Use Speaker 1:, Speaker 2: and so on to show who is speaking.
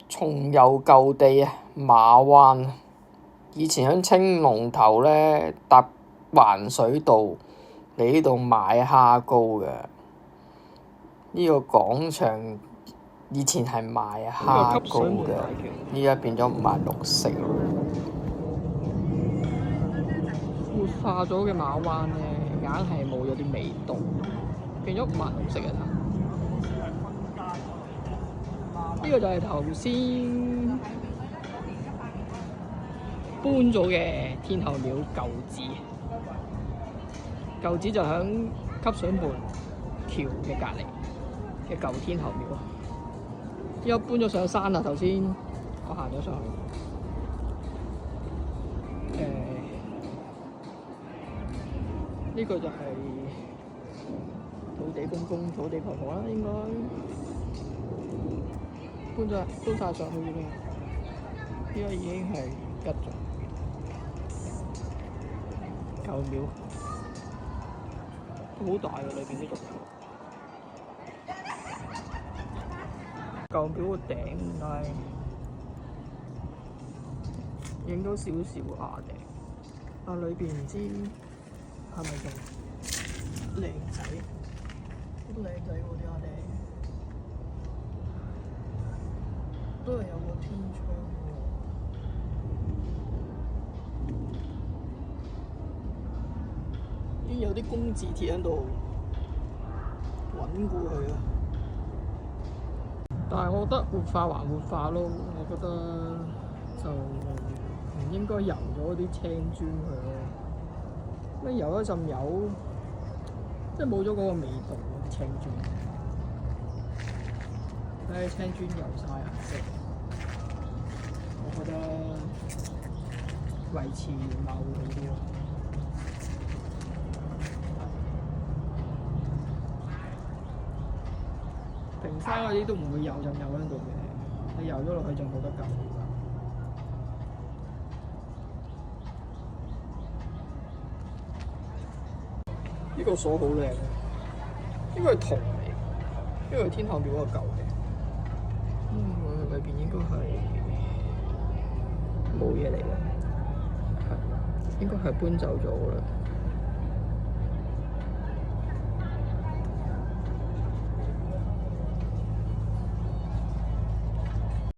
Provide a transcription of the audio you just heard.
Speaker 1: 重遊舊地啊，馬灣。以前喺青龍頭咧搭環水道嚟呢度買蝦膏嘅。呢個廣場以前係賣蝦膏嘅，依家變咗賣綠色咯。活化咗嘅馬灣咧，硬係冇咗啲味道，變咗賣綠色嘅啦。呢個就係頭先搬咗嘅天后廟舊址，舊址就響汲水門橋嘅隔離嘅舊天后廟。依家搬咗上山啦，頭先我行咗上去。呢個就係土地公公、土地婆婆啦，應該搬晒上去嘅啦。依家已經係吉咗舊廟，都好大喎，裏邊呢個舊廟個頂應該影咗少少瓦頂，但裏邊唔知係咪仲靚仔？好靚仔喎啲瓦頂，都係有個天窗喎，已經有啲工字鐵喺度穩固佢啊！但係我覺得活化還活化咯，我覺得就唔應該油咗啲青磚佢咯。咩油一陣油，即係冇咗嗰個味道喎，青磚。睇青磚油晒顏色，我覺得維持原貌會好啲咯。平山嗰啲都唔會油浸油喺度嘅，你油咗落去就冇得救。呢個鎖好靚，應該係銅嚟，因為天后廟嗰個舊嘅。裏邊應該係冇嘢嚟嘅，應該係搬走咗啦。